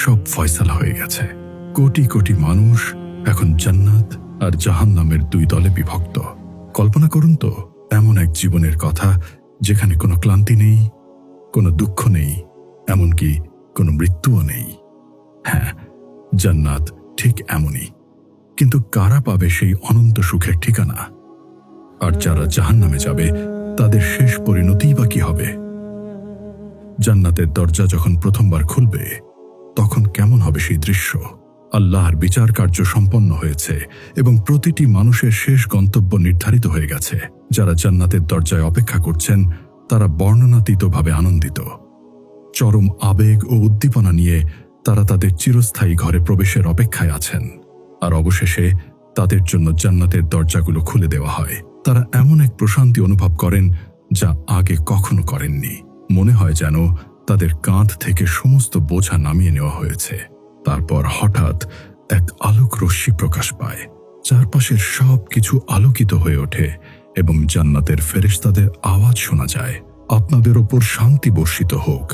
সব ফয়সালা হয়ে গেছে। কোটি কোটি মানুষ এখন জান্নাত আর জাহান্নামের দুই দলে বিভক্ত। কল্পনা করুন তো এমন এক জীবনের কথা যেখানে কোনো ক্লান্তি নেই, কোনো দুঃখ নেই, এমনকি কোনো মৃত্যুও নেই। হ্যাঁ, জান্নাত ঠিক এমনই। কিন্তু কারা পাবে সেই অনন্ত সুখের ঠিকানা? আর যারা জাহান্নামে যাবে তাদের শেষ পরিণতিই বা কি হবে? জান্নাতের দরজা যখন প্রথমবার খুলবে তখন কেমন হবে সেই দৃশ্য? আল্লাহর বিচার কার্য সম্পন্ন হয়েছে এবং প্রতিটি মানুষের শেষ গন্তব্য নির্ধারিত হয়ে গেছে। যারা জান্নাতের দরজায় অপেক্ষা করছেন তারা বর্ণনাতীতভাবে আনন্দিত। চরম আবেগ ও উদ্দীপনা নিয়ে তারা তাদের চিরস্থায়ী ঘরে প্রবেশের অপেক্ষায় আছেন। আর অবশেষে তাদের জন্য জান্নাতের দরজাগুলো খুলে দেওয়া হয়। তারা এমন এক প্রশান্তি অনুভব করেন যা আগে কখনো করেননি। মনে হয় যেন তাদের কাঁধ থেকে সমস্ত বোঝা নামিয়ে নেওয়া হয়েছে। তারপর হঠাৎ এক আলোক রশ্মি প্রকাশ পায়, চারপাশের সব কিছু আলোকিত হয়ে ওঠে এবং জান্নাতের ফেরেশতাদের আওয়াজ শোনা যায়, আপনাদের ওপর শান্তি বর্ষিত হোক,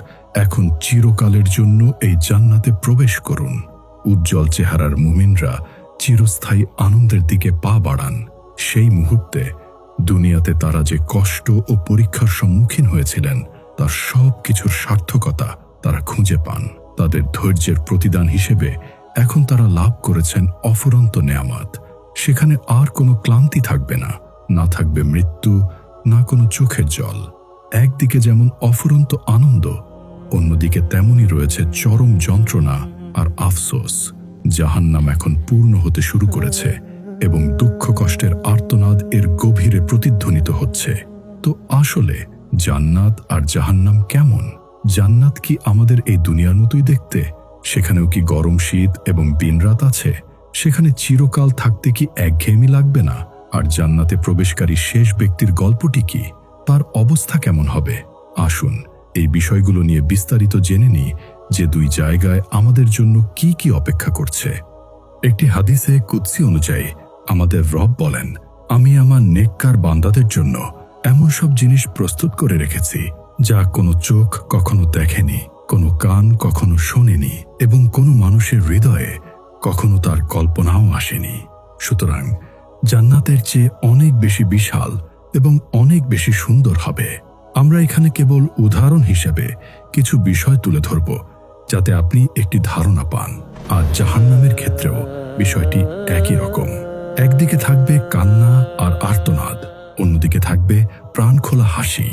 এখন চিরকালের জন্য এই জান্নাতে প্রবেশ করুন। উজ্জ্বল চেহারার মুমিনরা চিরস্থায়ী আনন্দের দিকে পা বাড়ান। সেই মুহূর্তে দুনিয়াতে তারা যে কষ্ট ও পরীক্ষার সম্মুখীন হয়েছিলেন তার সব কিছুর সার্থকতা তারা খুঁজে পান। তাদের ধৈর্যের প্রতিদান হিসেবে এখন তারা লাভ করেছেন অফুরন্ত নেয়ামত। সেখানে আর কোনো ক্লান্তি থাকবে না, না থাকবে মৃত্যু, না কোনো চোখের জল। একদিকে যেমন অফুরন্ত আনন্দ, অন্যদিকে তেমনই রয়েছে চরম যন্ত্রণা আর আফসোস। জাহান্নাম এখন পূর্ণ হতে শুরু করেছে এবং দুঃখ কষ্টের আর্তনাদ এর গভীরে প্রতিধ্বনিত হচ্ছে। তো আসলে জান্নাত আর জাহান্নাম কেমন? জান্নাত কি আমাদের এই দুনিয়ার মতোই দেখতে? সেখানেও কি গরম শীত এবং দিনরাত আছে? সেখানে চিরকাল থাকতে কি একঘেয়েমি লাগবে না? আর জান্নাতে প্রবেশকারী শেষ ব্যক্তির গল্পটি কি? তার অবস্থা কেমন হবে? আসুন এই বিষয়গুলো নিয়ে বিস্তারিত জেনে নিই যে দুই জায়গায় আমাদের জন্য কি কি অপেক্ষা করছে। একটি হাদিসে কুদসি অনুযায়ী আমাদের রব বলেন, আমি আমার নেককার বান্দাদের জন্য এমন সব জিনিস প্রস্তুত করে রেখেছি যা কোনো চোখ কখনো দেখেনি, কোনো কান কখনো শোনেনি এবং কোনো মানুষের হৃদয়ে কখনো তার কল্পনাও আসেনি। সুতরাং জান্নাতের চেয়ে অনেক বেশি বিশাল এবং অনেক বেশি সুন্দর হবে। আমরা এখানে কেবল উদাহরণ হিসেবে কিছু বিষয় তুলে ধরব যাতে আপনি একটি ধারণা পান। আর জাহান্নামের ক্ষেত্রেও বিষয়টি একই রকম। একদিকে থাকবে কান্না আর আর্তনাদ, অন্যদিকে থাকবে প্রাণখোলা হাসি।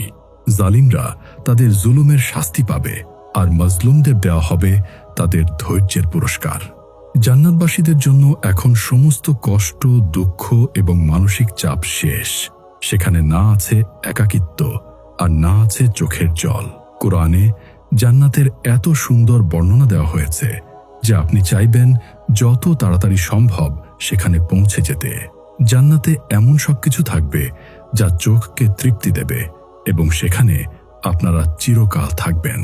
জালিমরা তাদের জুলুমের শাস্তি পাবে আর মাজলুমদের দেওয়া হবে তাদের ধৈর্যের পুরস্কার। জান্নাতবাসীদের জন্য এখন সমস্ত কষ্ট, দুঃখ এবং মানসিক চাপ শেষ। সেখানে না আছে একাকিত্ব আর না আছে চোখের জল। কোরআনে জান্নাতের এত সুন্দর বর্ণনা দেওয়া হয়েছে যে আপনি চাইবেন যত তাড়াতাড়ি সম্ভব সেখানে পৌঁছে যেতে। জান্নাতে এমন সবকিছু থাকবে যা চোখকে তৃপ্তি দেবে এবং সেখানে আপনারা চিরকাল থাকবেন।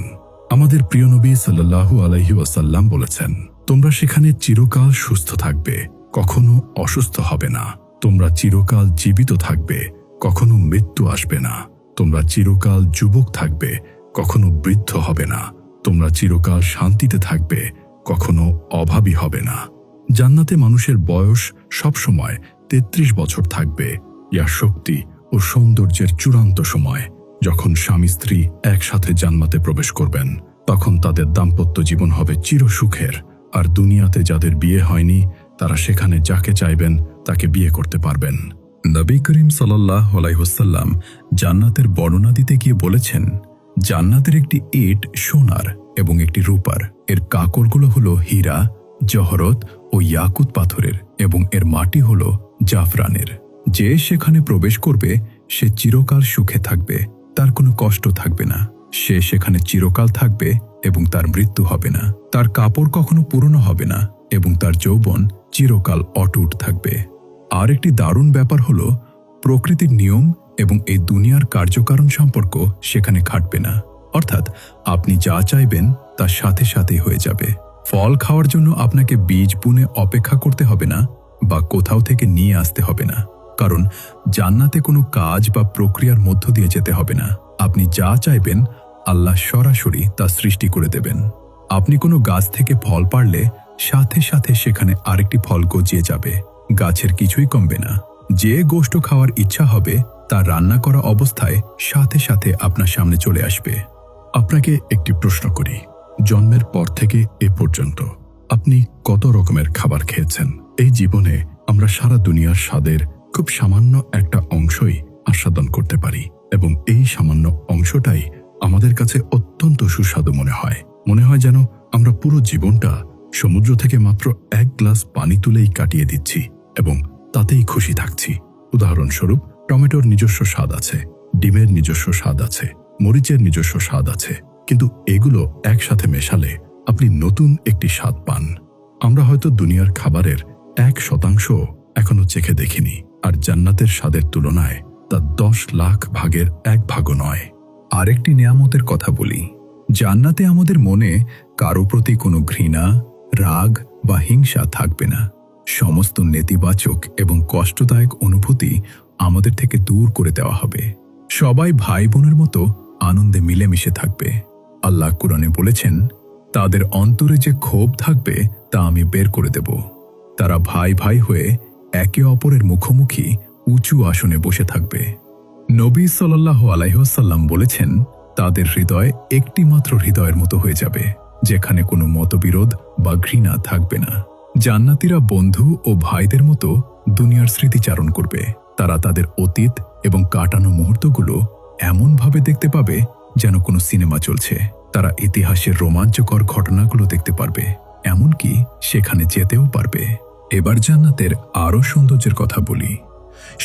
আমাদের প্রিয় নবী সাল্লাল্লাহু আলাইহি ওয়াসাল্লাম বলেছেন, তোমরা সেখানে চিরকাল সুস্থ থাকবে, কখনো অসুস্থ হবে না। তোমরা চিরকাল জীবিত থাকবে, কখনো মৃত্যু আসবে না। তোমরা চিরকাল যুবক থাকবে, কখনো বৃদ্ধ হবে না। তোমরা চিরকাল শান্তিতে থাকবে, কখনো অভাবী হবে না। জান্নাতে মানুষের বয়স সবসময় 33 বছর থাকবে। ইয়া শক্তি ও সৌন্দর্যের চূড়ান্ত সময়। যখন স্বামী স্ত্রী একসাথে জান্নাতে প্রবেশ করবেন তখন তাদের দাম্পত্য জীবন হবে চিরসুখের। আর দুনিয়াতে যাদের বিয়ে হয়নি তারা সেখানে যাকে চাইবেন তাকে বিয়ে করতে পারবেন। নবী করিম সাল্লাল্লাহু আলাইহি ওয়াসাল্লাম জান্নাতের বর্ণনা দিতে গিয়ে বলেছেন, জান্নাতের একটি ইট সোনার এবং একটি রূপার। এর কাকরগুলো হলো হীরা, জহরত ও ইয়াকুত পাথরের এবং এর মাটি হলো জাফরানের। যে সেখানে প্রবেশ করবে সে চিরকাল সুখে থাকবে, তার কোনো কষ্ট থাকবে না। সে সেখানে চিরকাল থাকবে এবং তার মৃত্যু হবে না। তার কাপড় কখনো পুরনো হবে না এবং তার যৌবন চিরকাল অটুট থাকবে। আর একটি দারুণ ব্যাপার হলো প্রকৃতির নিয়ম এবং এই দুনিয়ার কার্যকারণ সম্পর্ক সেখানে খাটবে না। অর্থাৎ আপনি যা চাইবেন তার সাথে সাথেই হয়ে যাবে। ফল খাওয়ার জন্য আপনাকে বীজ বুনে অপেক্ষা করতে হবে না বা কোথাও থেকে নিয়ে আসতে হবে না, কারণ জান্নাতে কোনো কাজ বা প্রক্রিয়ার মধ্য দিয়ে যেতে হবে না। আপনি যা চাইবেন আল্লাহ সরাসরি তা সৃষ্টি করে দেবেন। আপনি কোনো গাছ থেকে ফল পাড়লে সাথে সাথে সেখানে আরেকটি ফল গজিয়ে যাবে, গাছের কিছুই কমবে না। যে গোশত খাওয়ার ইচ্ছা হবে তা রান্না করা অবস্থায় সাথে সাথে আপনার সামনে চলে আসবে। আপনাকে একটি প্রশ্ন করি, জন্মের পর থেকে এ পর্যন্ত আপনি কত রকমের খাবার খেয়েছেন? এই জীবনে আমরা সারা দুনিয়ার স্বাদের খুব সামান্য একটা অংশই আস্বাদন করতে পারি, এবং এই সামান্য অংশটাই আমাদের কাছে অত্যন্ত সুস্বাদু মনে হয়। মনে হয় যেন আমরা পুরো জীবনটা সমুদ্র থেকে মাত্র এক গ্লাস পানি তুলেই কাটিয়ে দিচ্ছি এবং তাতেই খুশি থাকছি। উদাহরণস্বরূপ, টমেটোর নিজস্ব স্বাদ আছে, ডিমের নিজস্ব স্বাদ আছে, মরিচের নিজস্ব স্বাদ আছে, কিন্তু এগুলো একসাথে মেশালে আপনি নতুন একটি স্বাদ পান। আমরা হয়তো দুনিয়ার খাবারের 1% এখনো চেখে দেখিনি, আর জান্নাতের স্বাদের তুলনায় তা 10 লাখ ভাগের 1 ভাগও নয়। আরেকটি নেয়ামতের কথা বলি, জান্নাতে আমাদের মনে কারো প্রতি কোনো ঘৃণা, রাগ বা হিংসা থাকবে না। সমস্ত নেতিবাচক এবং কষ্টদায়ক অনুভূতি আমাদের থেকে দূর করে দেওয়া হবে। সবাই ভাই বোনের মতো আনন্দে মিলেমিশে থাকবে। আল্লাহ কুরআনে বলেছেন, তাদের অন্তরে যে ক্ষোভ থাকবে তা আমি বের করে দেব। তারা ভাই ভাই হয়ে একে অপরের মুখোমুখি উঁচু আসনে বসে থাকবে। নবী সাল্লাল্লাহু আলাইহি ওয়াসাল্লাম বলেছেন, তাদের হৃদয় একটি মাত্র হৃদয়ের মতো হয়ে যাবে, যেখানে কোনো মতবিরোধ বা ঘৃণা থাকবে না। জান্নাতীরা বন্ধু ও ভাইদের মতো দুনিয়ার স্মৃতিচারণ করবে। তারা তাদের অতীত এবং কাটানো মুহূর্তগুলো এমনভাবে দেখতে পাবে যেন কোনো সিনেমা চলছে। তারা ইতিহাসের রোমাঞ্চকর ঘটনাগুলো দেখতে পারবে, এমনকি সেখানে যেতেও পারবে। এবার জান্নাতের আরও সৌন্দর্যের কথা বলি।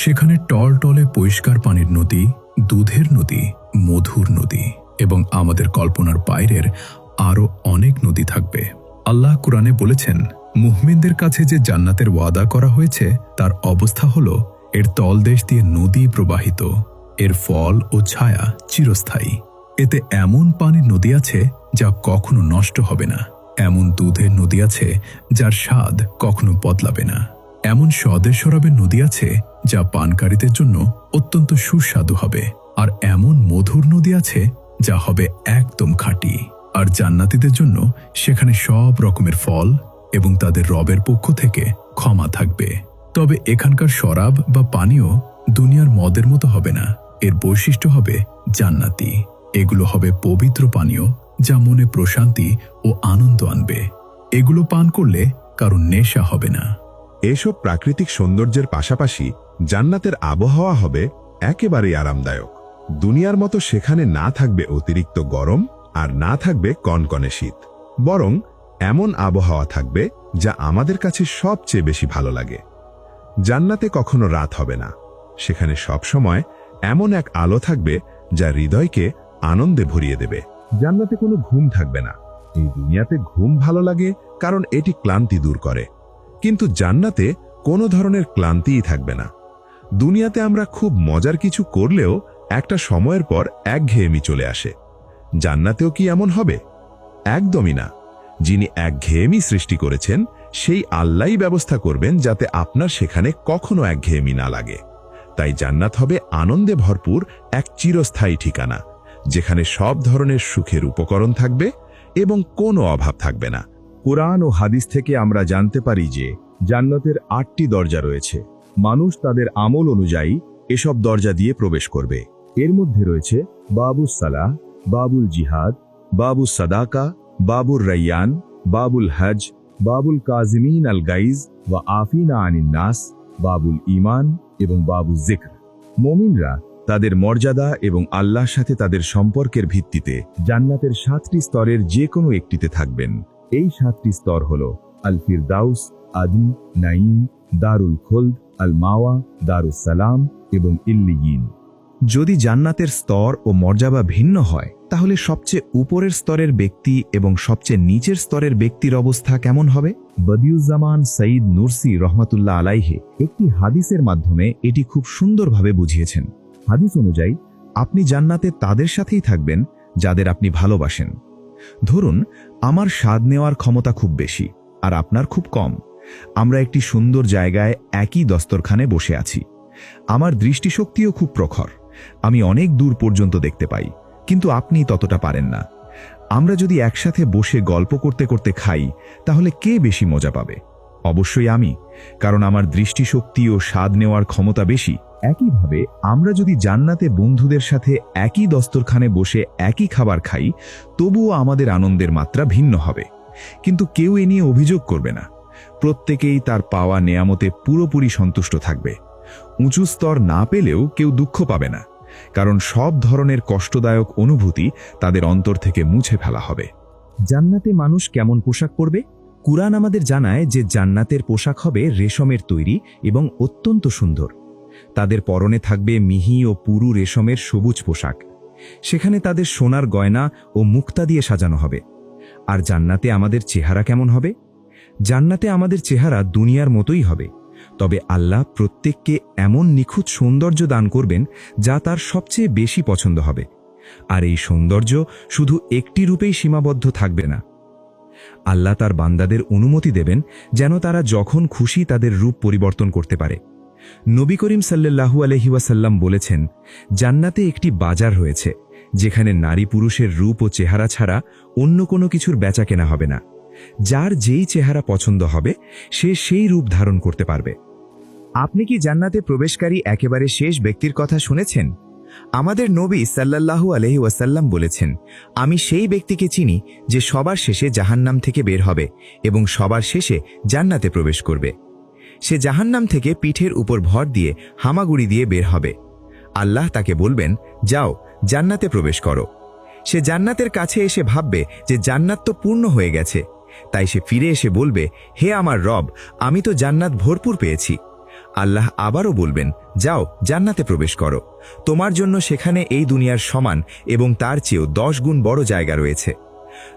সেখানে টলটলে পরিষ্কার পানির নদী, দুধের নদী, মধুর নদী এবং আমাদের কল্পনার বাইরের আরও অনেক নদী থাকবে। আল্লাহ কুরআনে বলেছেন, মুহমিনদের কাছে যে জান্নাতের ওয়াদা করা হয়েছে তার অবস্থা হল, এর তলদেশ দিয়ে নদী প্রবাহিত, এর ফল ও ছায়া চিরস্থায়ী। এতে এমন পানির নদী আছে যা কখনো নষ্ট হবে না, এমন দুধের নদী আছে যার স্বাদ কখনো বদলাবে না, এমন স্বাদের শরাবের নদী আছে যা পানকারীদের জন্য অত্যন্ত সুস্বাদু হবে, আর এমন মধুর নদী আছে যা হবে একদম খাঁটি। আর জান্নাতীদের জন্য সেখানে সব রকমের ফল এবং তাদের রবের পক্ষ থেকে ক্ষমা থাকবে। তবে এখানকার শরাব বা পানীয় দুনিয়ার মদের মতো হবে না, এর বৈশিষ্ট্য হবে জান্নাতি। এগুলো হবে পবিত্র পানীয় যা মনে প্রশান্তি ও আনন্দ আনবে। এগুলো পান করলে কারো নেশা হবে না। এসব প্রাকৃতিক সৌন্দর্যের পাশাপাশি জান্নাতের আবহাওয়া হবে একেবারেই আরামদায়ক। দুনিয়ার মতো সেখানে না থাকবে অতিরিক্ত গরম আর না থাকবে কনকনে শীত, বরং এমন আবহাওয়া থাকবে যা আমাদের কাছে সবচেয়ে বেশি ভালো লাগে। জান্নাতে কখনো রাত হবে না, সেখানে সবসময় এমন এক আলো থাকবে যা হৃদয়কে আনন্দে ভরিয়ে দেবে। জান্নাতে কোনো ঘুম থাকবে না। এই দুনিয়াতে ঘুম ভালো লাগে কারণ এটি ক্লান্তি দূর করে, কিন্তু জান্নাতে কোনো ধরনের ক্লান্তিই থাকবে না। দুনিয়াতে আমরা খুব মজার কিছু করলেও একটা সময়ের পর একঘেয়েমি চলে আসে। জান্নাতেও কি এমন হবে? একদমই না। যিনি একঘেয়েমি সৃষ্টি করেছেন সেই আল্লাহই ব্যবস্থা করবেন যাতে আপনার সেখানে কখনো একঘেয়েমি না লাগে। তাই জান্নাত হবে আনন্দে ভরপুর এক চিরস্থায়ী ঠিকানা, যেখানে সব ধরনের সুখের উপকরণ থাকবে এবং কোনো অভাব থাকবে না। কুরআন ও হাদিস থেকে আমরা জানতে পারি যে জান্নাতের 8টি দরজা রয়েছে। মানুষ তাদের আমল অনুযায়ী এসব দরজা দিয়ে প্রবেশ করবে। এর মধ্যে রয়েছে বাবুস সালাহ, বাবুল জিহাদ, বাবুস সাদাকা, বাবুর রাইয়ান, বাবুল হজ, বাবুল কাজিমিন আল গাইজ ওয়া আফিনা আনিন নাস, বাবুল ঈমান এবং বাবুল যিকর। মুমিনরা তাদের মর্যাদা এবং আল্লাহর সাথে তাদের সম্পর্কের ভিত্তিতে জান্নাতের 7টি স্তরের যে কোনো একটিতে থাকবেন। এই 7টি স্তর হল আল ফিরদাউস, আদন, নাঈম, দারুল খুলদ, আল মাওয়া, দারুস সালাম এবং ইল্লিয়িন। যদি জান্নাতের স্তর ও মর্যাদা ভিন্ন হয়, তাহলে সবচেয়ে উপরের স্তরের ব্যক্তি এবং সবচেয়ে নিচের স্তরের ব্যক্তির অবস্থা কেমন হবে? বদিউজ্জামান সঈদ নুরসি রহমাতুল্লাহ আলাইহে একটি হাদিসের মাধ্যমে এটি খুব সুন্দরভাবে বুঝিয়েছেন। হাদিস অনুযায়ী আপনি জান্নাতে তাদের সাথেই থাকবেন যাদের আপনি ভালোবাসেন। ধরুন, আমার স্বাদ নেওয়ার ক্ষমতা খুব বেশি আর আপনার খুব কম। আমরা একটি সুন্দর জায়গায় একই দস্তরখানে বসে আছি। আমার দৃষ্টিশক্তিও খুব প্রখর, আমি অনেক দূর পর্যন্ত দেখতে পাই, কিন্তু আপনি ততটা পারেন না। আমরা যদি একসাথে বসে গল্প করতে করতে খাই তাহলে কে বেশি মজা পাবে? অবশ্যই আমি, কারণ আমার দৃষ্টিশক্তি ও স্বাদ নেওয়ার ক্ষমতা বেশি। একইভাবে আমরা যদি জান্নাতে বন্ধুদের সাথে একই দস্তরখানে বসে একই খাবার খাই, তবুও আমাদের আনন্দের মাত্রা ভিন্ন হবে। কিন্তু কেউ এ নিয়ে অভিযোগ করবে না। প্রত্যেকেই তার পাওয়া নেয়ামতে পুরোপুরি সন্তুষ্ট থাকবে। উঁচু স্তর না পেলেও কেউ দুঃখ পাবে না, কারণ সব ধরনের কষ্টদায়ক অনুভূতি তাদের অন্তর থেকে মুছে ফেলা হবে। জান্নাতে মানুষ কেমন পোশাক পরবে? কুরআন আমাদের জানায় যে জান্নাতের পোশাক হবে রেশমের তৈরি এবং অত্যন্ত সুন্দর। তাদের পরনে থাকবে মিহি ও পুরু রেশমের সবুজ পোশাক। সেখানে তাদের সোনার গয়না ও মুক্তা দিয়ে সাজানো হবে। আর জান্নাতে আমাদের চেহারা কেমন হবে? জান্নাতে আমাদের চেহারা দুনিয়ার মতোই হবে, তবে আল্লাহ প্রত্যেককে এমন নিখুঁত সৌন্দর্য দান করবেন যা তার সবচেয়ে বেশি পছন্দ হবে। আর এই সৌন্দর্য শুধু একটি রূপেই সীমাবদ্ধ থাকবে না। আল্লাহ তার বান্দাদের অনুমতি দেবেন যেন তারা যখন খুশি তাদের রূপ পরিবর্তন করতে পারে। নবী করিম সাল্লাল্লাহু আলাইহি ওয়াসাল্লাম বলেছেন, জান্নাতে একটি বাজার রয়েছে যেখানে নারী পুরুষের রূপ ও চেহারা ছাড়া অন্য কোনো কিছুর বেচাকেনা হবে না। যার যেই চেহারা পছন্দ হবে সে সেই রূপ ধারণ করতে পারবে। আপনি কি জান্নাতে প্রবেশকারী একেবারে শেষ ব্যক্তির কথা শুনেছেন? আমাদের নবী সাল্লাল্লাহু আলাইহি ওয়াসাল্লাম বলেছেন, আমি সেই ব্যক্তিকে চিনি যে সবার শেষে জাহান্নাম থেকে বের হবে এবং সবার শেষে জান্নাতে প্রবেশ করবে। সে জাহান্নাম থেকে পিঠের উপর ভর দিয়ে হামাগুড়ি দিয়ে বের হবে। আল্লাহ তাকে বলবেন, যাও জান্নাতে প্রবেশ করো। সে জান্নাতের কাছে এসে ভাববে যে জান্নাত তো পূর্ণ হয়ে গেছে, তাই সে ফিরে এসে বলবে, হে আমার রব, আমি তো জান্নাত ভরপুর পেয়েছি। আল্লাহ আবারও বলবেন, যাও জান্নাতে প্রবেশ করো, তোমার জন্য সেখানে এই দুনিয়ার সমান এবং তার চেয়েও 10 গুণ বড় জায়গা রয়েছে।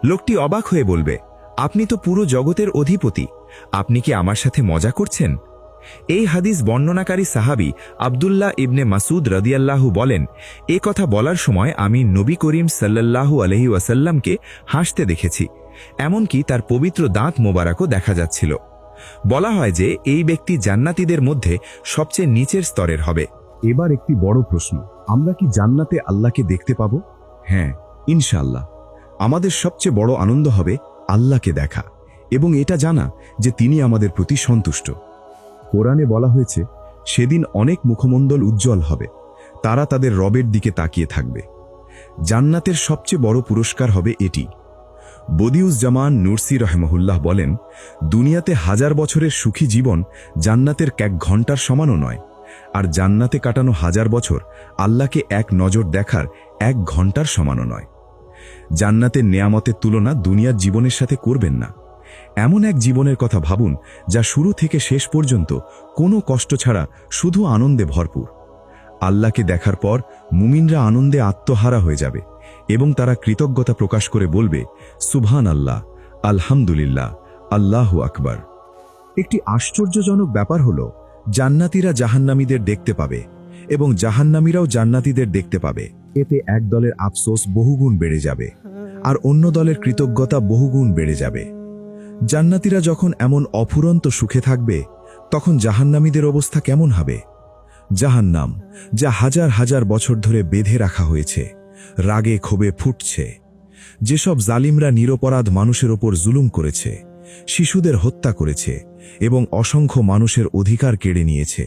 লোকটি অবাক হয়ে বলবে, আপনি তো পুরো জগতের অধিপতি, আপনি কি আমার সাথে মজা করছেন? এই হাদিস বর্ণনাকারী সাহাবী আব্দুল্লাহ ইবনে মাসুদ রাদিয়াল্লাহু বলেন, এ কথা বলার সময় আমি নবী করিম সাল্লাল্লাহু আলাইহি ওয়াসাল্লামকে হাসতে দেখেছি, এমনকি তার পবিত্র দাঁত মোবারকও দেখা যাচ্ছিল। বলা হয় যে এই ব্যক্তি জান্নাতীদের মধ্যে সবচেয়ে নিচের স্তরের হবে। এবার একটি বড় প্রশ্ন, আমরা কি জান্নাতে আল্লাহকে দেখতে পাব? হ্যাঁ, ইনশাআল্লাহ। আমাদের সবচেয়ে বড় আনন্দ হবে আল্লাহকে দেখা এবং এটা জানা যে তিনি আমাদের প্রতি সন্তুষ্ট। কোরআনে বলা হয়েছে, সেদিন অনেক মুখমণ্ডল উজ্জ্বল হবে, তারা তাদের রবের দিকে তাকিয়ে থাকবে। জান্নাতের সবচেয়ে বড় পুরস্কার হবে এটি। বদিউজ্জামান নুরসি রহমহুল্লাহ বলেন, দুনিয়াতে 1000 বছরের সুখী জীবন জান্নাতের 1 ঘন্টার সমানও নয়, আর জান্নাতে কাটানো 1000 বছর আল্লাহকে এক নজর দেখার 1 ঘন্টার সমানও নয়। জান্নাতের নেয়ামতের তুলনা দুনিয়ার জীবনের সাথে করবেন না। এমন এক জীবনের কথা ভাবুন যা শুরু থেকে শেষ পর্যন্ত কোনো কষ্ট ছাড়া শুধু আনন্দে ভরপুর। আল্লাহকে দেখার পর মুমিনরা আনন্দে আত্মহারা হয়ে যাবে এবং তারা কৃতজ্ঞতা প্রকাশ করে বলবে, সুবহান আল্লাহ, আলহামদুলিল্লাহ, আল্লাহু আকবার। একটি আশ্চর্যজনক ব্যাপার হলো, জান্নাতীরা জাহান্নামীদের দেখতে পাবে এবং জাহান্নামীরাও জান্নাতীদের দেখতে পাবে। এতে এক দলের আফসোস বহুগুণ বেড়ে যাবে আর অন্য দলের কৃতজ্ঞতা বহুগুণ বেড়ে যাবে। জান্নাতীরা যখন এমন অফুরন্ত সুখে থাকবে, তখন জাহান্নামীদের অবস্থা কেমন হবে? জাহান্নাম, যা হাজার হাজার বছর ধরে বেঁধে রাখা হয়েছে, রাগে ক্ষোভে ফুটছে। যেসব জালিমরা নিরপরাধ মানুষের ওপর জুলুম করেছে, শিশুদের হত্যা করেছে এবং অসংখ্য মানুষের অধিকার কেড়ে নিয়েছে,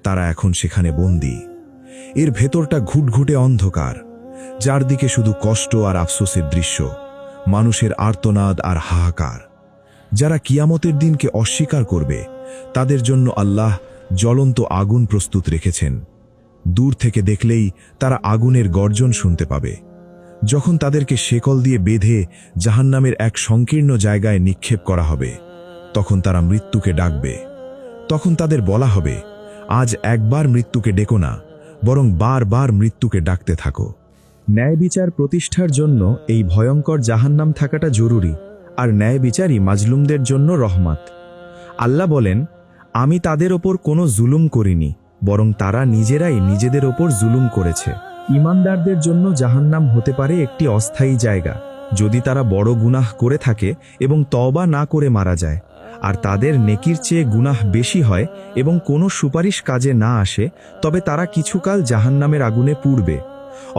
তারা এখন সেখানে বন্দী। এর ভেতরটা ঘুটঘুটে অন্ধকার, যার দিকে শুধু কষ্ট আর আফসোসের দৃশ্য, মানুষের আর্তনাদ আর হাহাকার। যারা কিয়ামতের দিনকে অস্বীকার করবে, তাদের জন্য আল্লাহ জ্বলন্ত আগুন প্রস্তুত রেখেছেন। দূর থেকে দেখলেই তারা আগুনের গর্জন শুনতে পাবে। যখন তাদেরকে শেকল দিয়ে বেঁধে জাহান্নামের এক সংকীর্ণ জায়গায় নিক্ষেপ করা হবে, তখন তারা মৃত্যুকে ডাকবে। তখন তাদের বলা হবে, আজ একবার মৃত্যুকে ডেকো না, বরং বারবার মৃত্যুকে ডাকতে থাকো। ন্যায় বিচার প্রতিষ্ঠার জন্য এই ভয়ঙ্কর জাহান্নাম থাকাটা জরুরি, আর ন্যায় বিচারই মাজলুমদের জন্য রহমত। আল্লাহ বলেন, আমি তাদের ওপর কোনো জুলুম করিনি, বরং তারা নিজেরাই নিজেদের ওপর জুলুম করেছে। ঈমানদারদের জন্য জাহান্নাম হতে পারে একটি অস্থায়ী জায়গা, যদি তারা বড় গুনাহ করে থাকে এবং তওবা না করে মারা যায়, আর তাদের নেকির চেয়ে গুনাহ বেশি হয় এবং কোনো সুপারিশ কাজে না আসে, তবে তারা কিছুকাল জাহান্নামের আগুনে পুড়বে।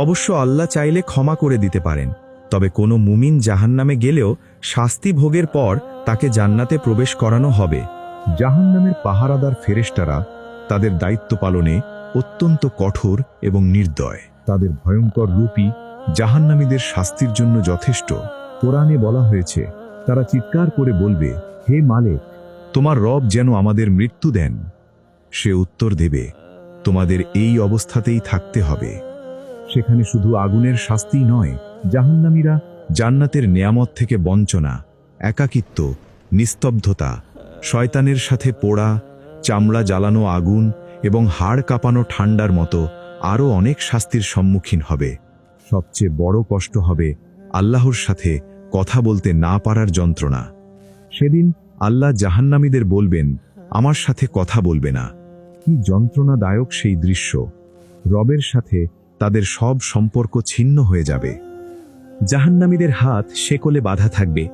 অবশ্য আল্লাহ চাইলে ক্ষমা করে দিতে পারেন, তবে কোনো মুমিন জাহান্নামে গেলেও শাস্তি ভোগের পর তাকে জান্নাতে প্রবেশ করানো হবে। জাহান্নামের পাহারাদার ফেরেশতারা তাদের দায়িত্ব পালনে অত্যন্ত কঠোর এবং নির্দয়। তাদের ভয়ঙ্কর রূপই জাহান্নামীদের শাস্তির জন্য যথেষ্ট। কোরআনে বলা হয়েছে, তারা চিৎকার করে বলবে, হে মালিক, তোমার রব যেন আমাদের মৃত্যু দেন। সে উত্তর দেবে, তোমাদের এই অবস্থাতেই থাকতে হবে। সেখানে শুধু আগুনের শাস্তিই নয়, জাহান্নামীরা জান্নাতের নেয়ামত থেকে বঞ্চনা, একাকিত্ব, নিস্তব্ধতা, শয়তানের সাথে পোড়া, চামড়া জ্বালানো আগুন এবং হাড় কাঁপানো ঠান্ডার মতো আরও অনেক শাস্তির সম্মুখীন হবে। সবচেয়ে বড় কষ্ট হবে আল্লাহর সাথে কথা বলতে না পারার যন্ত্রণা। সেদিন আল্লাহ জাহান্নামীদের বলবেন, আমার সাথে কথা বলবে না। কি যন্ত্রণাদায়ক সেই দৃশ্য! রবের সাথে তাদের সব সম্পর্ক ছিন্ন হয়ে যাবে। জাহান্নামীদের হাত শেকলে বাঁধা থাকবে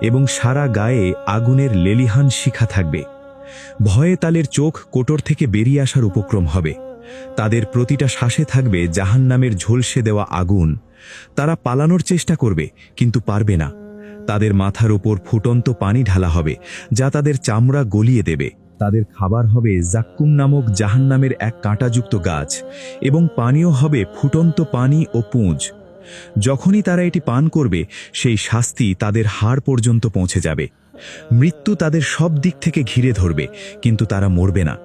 এবং সারা গায়ে আগুনের লেলিহান শিখা থাকবে। ভয়ে তাদের চোখ কোটর থেকে বেরিয়ে আসার উপক্রম হবে। তাদের প্রতিটা শ্বাসে থাকবে জাহান্নামের ঝলসে দেওয়া আগুন। তারা পালানোর চেষ্টা করবে, কিন্তু পারবে না। তাদের মাথার উপর ফুটন্ত পানি ঢালা হবে, যা তাদের চামড়া গলিয়ে দেবে। তাদের খাবার হবে জাক্কুম নামক জাহান্নামের এক কাঁটাযুক্ত গাছ, এবং পানীয় হবে ফুটন্ত পানি ও পুঁজ। যখনই তারা এটি পান করবে, সেই শাস্তি তাদের হাড় পর্যন্ত পৌঁছে যাবে। মৃত্যু তাদের সব দিক থেকে ঘিরে ধরবে, কিন্তু তারা মরবে না।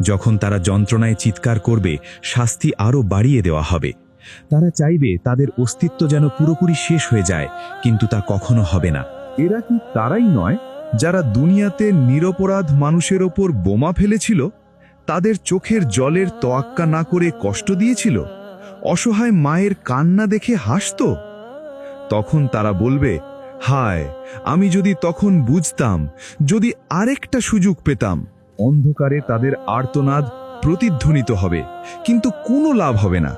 যখন তারা যন্ত্রণায় চিৎকার করবে, শাস্তি আরও বাড়িয়ে দেওয়া হবে। তারা চাইবে তাদের অস্তিত্ব যেন পুরোপুরি শেষ হয়ে যায়, কিন্তু তা কখনো হবে না। এরা কি তারাই নয় যারা দুনিয়াতে নিরপরাধ মানুষের ওপর বোমা ফেলেছিল, তাদের চোখের জলের তোয়াক্কা না করে কষ্ট দিয়েছিল, অসহায় মায়ের কান্না দেখে হাসত? তখন তারা বলবে, হায়, আমি যদি তখন বুঝতাম, যদি আরেকটা সুযোগ পেতাম। অন্ধকারে তাদের আর্তনাদ প্রতিধ্বনিত হবে, কিন্তু কোনো লাভ হবে না।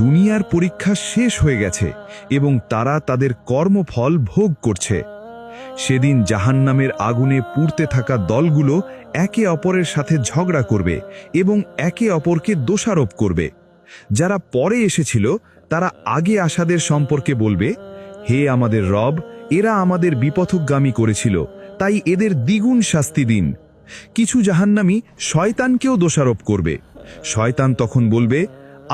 দুনিয়ার পরীক্ষা শেষ হয়ে গেছে এবং তারা তাদের কর্মফল ভোগ করছে। সেদিন জাহান্নামের আগুনে পুড়তে থাকা দলগুলো একে অপরের সাথে ঝগড়া করবে এবং একে অপরকে দোষারোপ করবে। যারা পরে এসেছিল তারা আগে আসাদের সম্পর্কে বলবে, হে আমাদের রব, এরা আমাদের বিপথগামী করেছিল, তাই এদের দ্বিগুণ শাস্তি দিন। কিছু জাহান্নামী শয়তানকেও দোষারোপ করবে। শয়তান তখন বলবে,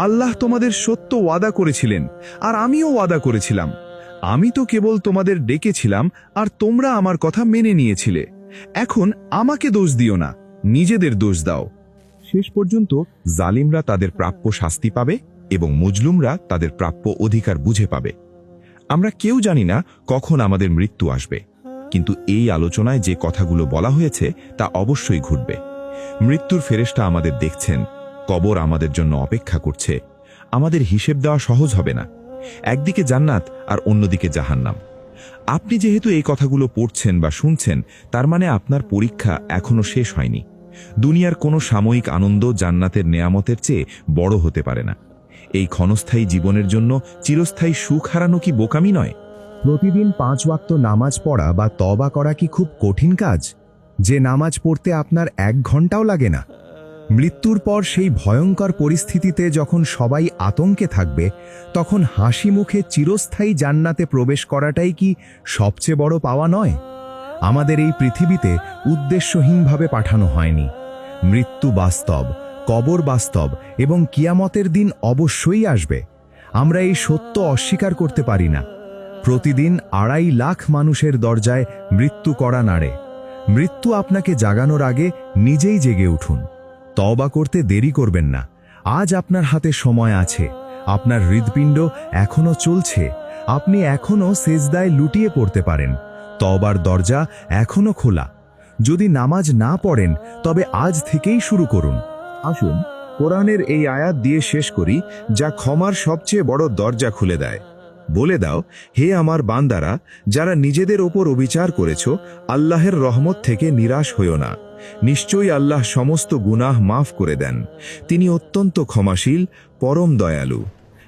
আল্লাহ তোমাদের সত্য ওয়াদা করেছিলেন, আর আমিও ওয়াদা করেছিলাম। আমি তো কেবল তোমাদের ডেকেছিলাম, আর তোমরা আমার কথা মেনে নিয়েছিলে। এখন আমাকে দোষ দিও না, নিজেদের দোষ দাও। শেষ পর্যন্ত জালিমরা তাদের প্রাপ্য শাস্তি পাবে এবং মজলুমরা তাদের প্রাপ্য অধিকার বুঝে পাবে। আমরা কেউ জানি না কখন আমাদের মৃত্যু আসবে, কিন্তু এই আলোচনায় যে কথাগুলো বলা হয়েছে তা অবশ্যই ঘটবে। মৃত্যুর ফেরেশতা আমাদের দেখছেন, কবর আমাদের জন্য অপেক্ষা করছে। আমাদের হিসেব দেওয়া সহজ হবে না। একদিকে জান্নাত আর অন্যদিকে জাহান্নাম। আপনি যেহেতু এই কথাগুলো পড়ছেন বা শুনছেন, তার মানে আপনার পরীক্ষা এখনো শেষ হয়নি। দুনিয়ার কোনো সাময়িক আনন্দ জান্নাতের নেয়ামতের চেয়ে বড় হতে পারে না। এই ক্ষণস্থায়ী জীবনের জন্য চিরস্থায়ী সুখ হারানো কি বোকামি নয়? প্রতিদিন 5 ওয়াক্ত নামাজ পড়া বা তওবা করা কি খুব কঠিন কাজ, যে নামাজ পড়তে আপনার 1 ঘন্টাও লাগে না? মৃত্যুর পর সেই ভয়ঙ্কর পরিস্থিতিতে যখন সবাই আতঙ্কে থাকবে, তখন হাসি মুখে চিরস্থায়ী জান্নাতে প্রবেশ করাটাই কি সবচেয়ে বড় পাওয়া নয়? আমাদের এই পৃথিবীতে উদ্দেশ্যহীনভাবে পাঠানো হয়নি। মৃত্যু বাস্তব, কবর বাস্তব এবং কিয়ামতের দিন অবশ্যই আসবে। আমরা এই সত্য অস্বীকার করতে পারি না। প্রতিদিন 2.5 লাখ মানুষের দরজায় মৃত্যু কড়া নাড়ে। মৃত্যু আপনাকে জাগানোর আগে নিজেই জেগে উঠুন। তওবা করতে দেরি করবেন না। আজ আপনার হাতে সময় আছে। আপনার হৃদপিণ্ড এখনো চলছে। আপনি এখনো সেজদায় লুটিয়ে পড়তে পারেন। তওবার দরজা এখনো খোলা। যদি নামাজ না পড়েন, তবে আজ থেকেই শুরু করুন। আসুন কোরআনের এই আয়াত দিয়ে শেষ করি, যা ক্ষমার সবচেয়ে বড় দরজা খুলে দেয়। বলে দাও, হে আমার বান্দারা, যারা নিজেদের ওপর অবিচার করেছ, আল্লাহের রহমত থেকে নিরাশ হইও না। নিশ্চয়ই আল্লাহ সমস্ত গুনাহ মাফ করে দেন। তিনি অত্যন্ত ক্ষমাশীল, পরম দয়ালু।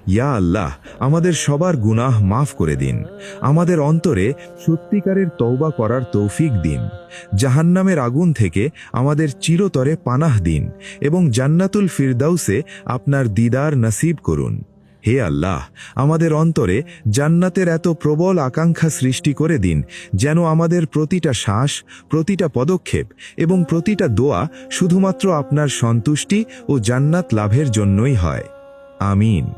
ইয়া আল্লাহ, আমাদের সবার গুনাহ মাফ করে দিন। আমাদের অন্তরে সত্যিকারের তওবা করার তৌফিক দিন। জাহান্নামের আগুন থেকে আমাদের চিরতরে পানাহ দিন এবং জান্নাতুল ফিরদাউসে আপনার দিদার নসিব করুন। হে আল্লাহ, আমাদের অন্তরে জান্নাতের এত প্রবল আকাঙ্ক্ষা সৃষ্টি করে দিন, যেন আমাদের প্রতিটা শ্বাস, প্রতিটা পদক্ষেপ এবং প্রতিটা দোয়া শুধুমাত্র আপনার সন্তুষ্টি ও জান্নাত লাভের জন্যই হয়। আমিন।